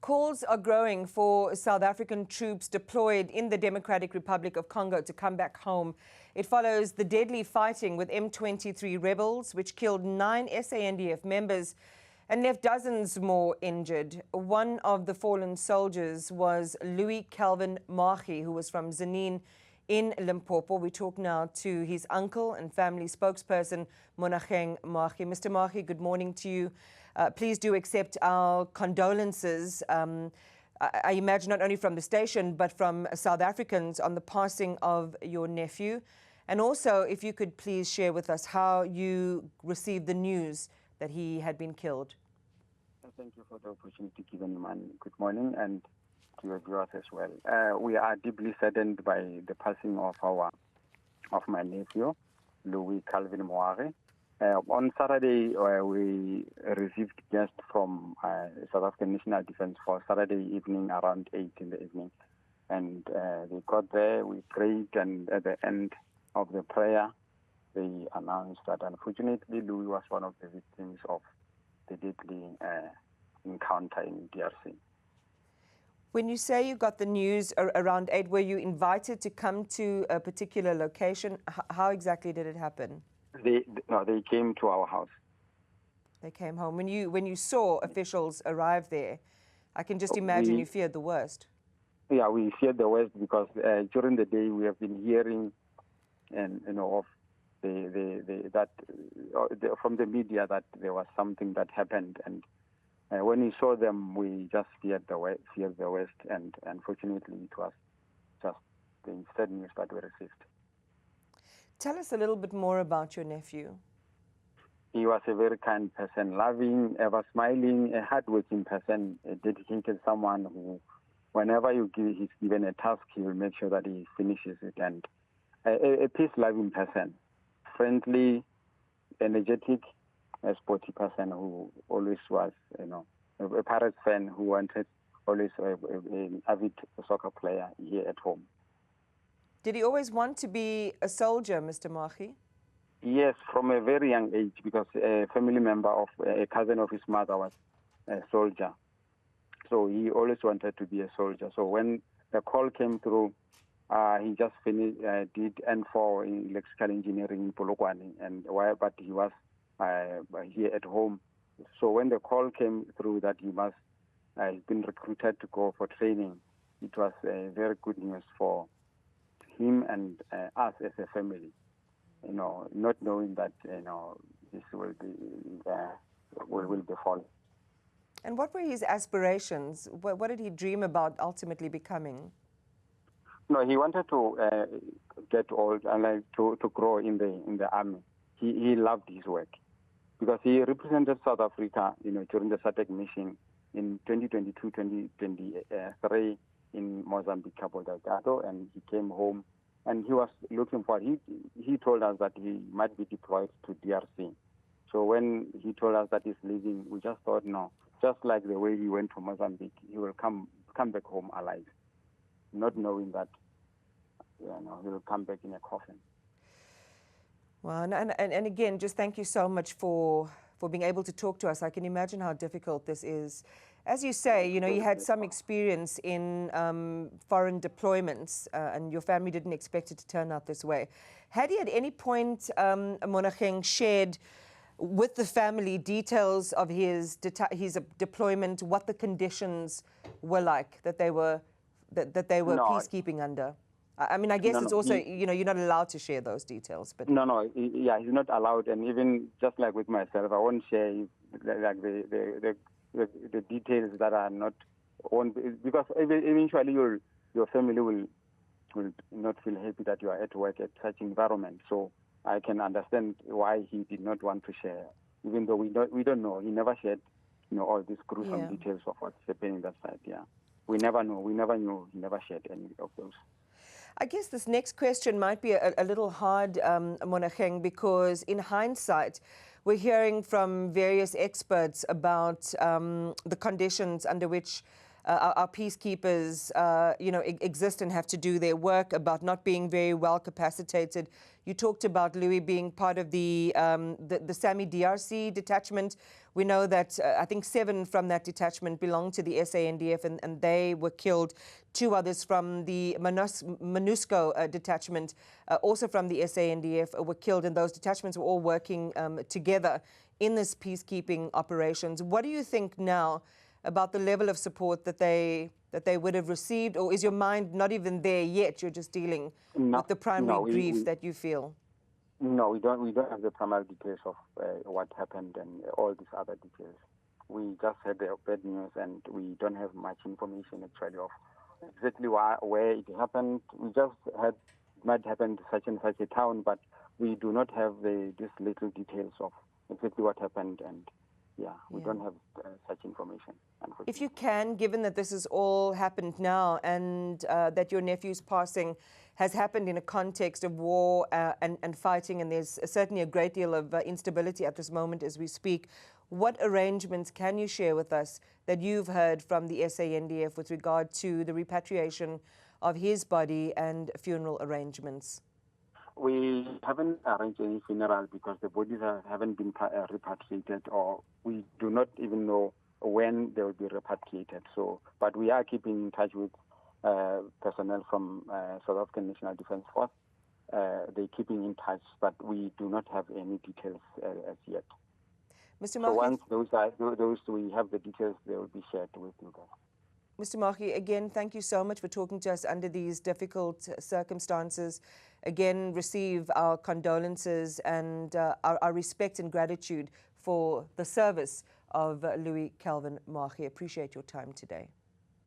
Calls are growing for South African troops deployed in the Democratic Republic of Congo to come back home. It follows the deadly fighting with M23 rebels, which killed 9 SANDF members and left dozens more injured. One of the fallen soldiers was Louie Mahi, who was from Tzaneen in Limpopo. We talk now to his uncle and family spokesperson, Monageng Moagi. Mr. Mahi, good morning to you. Please do accept our condolences, I imagine not only from the station, but from South Africans on the passing of your nephew. And also, if you could please share with us how you received the news that he had been killed. Thank you for the opportunity given, Iman. Good morning, and to your viewers as well. We are deeply saddened by the passing of my nephew, Louie Moagi. On Saturday, we received guests from South African National Defence Force Saturday evening around 8 in the evening. And they got there, we prayed, and at the end of the prayer, they announced that unfortunately Louie was one of the victims of the deadly encounter in DRC. When you say you got the news around 8, were you invited to come to a particular location? How exactly did it happen? They came to our house. They came home. When you saw officials arrive there, I can just imagine you feared the worst. Yeah, we feared the worst because during the day we have been hearing, and of from the media that there was something that happened, and when we saw them, we just feared the worst, and unfortunately it was just the sad news that we received. Tell us a little bit more about your nephew. He was a very kind person, loving, ever smiling, a hardworking person, a dedicated someone who, whenever he's given a task, he will make sure that he finishes it, and a peace-loving person, friendly, energetic, a sporty person who always was, a Pirates fan who wanted always an avid soccer player here at home. Did he always want to be a soldier, Mr. Mahi? Yes, from a very young age, because a family member of a cousin of his mother was a soldier. So he always wanted to be a soldier. So when the call came through, he just finished, did N4 in electrical engineering in Polokwane, but he was here at home. So when the call came through that he must have been recruited to go for training, it was very good news for him and us as a family, not knowing that, this will befall. And what were his aspirations? What did he dream about ultimately becoming? No, he wanted to get old and to grow in the army. He loved his work because he represented South Africa, during the SADC mission in 2022-2023 in Mozambique, Cabo Delgado, and he came home and he was looking for. He told us that he might be deployed to DRC. So when he told us that he's leaving, we just thought, no, just like the way he went to Mozambique, he will come back home alive, not knowing that he will come back in a coffin. Well, and again, just thank you so much for being able to talk to us. I can imagine how difficult this is. As you say, you had some experience in foreign deployments, and your family didn't expect it to turn out this way. Had he at any point, Monageng, shared with the family details of his deployment, what the conditions were like that they were No. peacekeeping under? I mean, I guess it's also, you're not allowed to share those details. But yeah, he's not allowed, and even just like with myself, I won't share like the details that are not because eventually your family will not feel happy that you are at work at such environment. So I can understand why he did not want to share, even though we don't know. He never shared, all these gruesome details of what's happening that side. Yeah, we never know. We never knew. He never shared any of those. I guess this next question might be a little hard, Monageng, because in hindsight, we're hearing from various experts about the conditions under which our peacekeepers, exist and have to do their work, about not being very well capacitated. You talked about Louie being part of the SAMI DRC detachment. We know that I think 7 from that detachment belong to the SANDF, and they were killed. 2 others from the MONUSCO detachment, also from the SANDF, were killed, and those detachments were all working together in this peacekeeping operations. What do you think now about the level of support that they would have received, or is your mind not even there yet? You're just dealing with the primary grief that you feel? No, we don't have the primary details of what happened and all these other details. We just had the bad news, and we don't have much information actually of exactly where it happened. We just had it might happen to such and such a town, but we do not have these little details of exactly what happened, and we don't have such information. If you can, given that this has all happened now, and that your nephew's passing has happened in a context of war and fighting, and there's certainly a great deal of instability at this moment as we speak, what arrangements can you share with us that you've heard from the SANDF with regard to the repatriation of his body and funeral arrangements? We haven't arranged any funeral because the bodies haven't been repatriated, or we do not even know when they will be repatriated. So, but we are keeping in touch with personnel from South African National Defence Force. They're keeping in touch, but we do not have any details as yet. Mr. Mahi, so once those we have the details, they will be shared with you guys. Mr. Mahi, again, thank you so much for talking to us under these difficult circumstances. Again, receive our condolences and our respect and gratitude for the service of Louie Calvin Mahi. Appreciate your time today.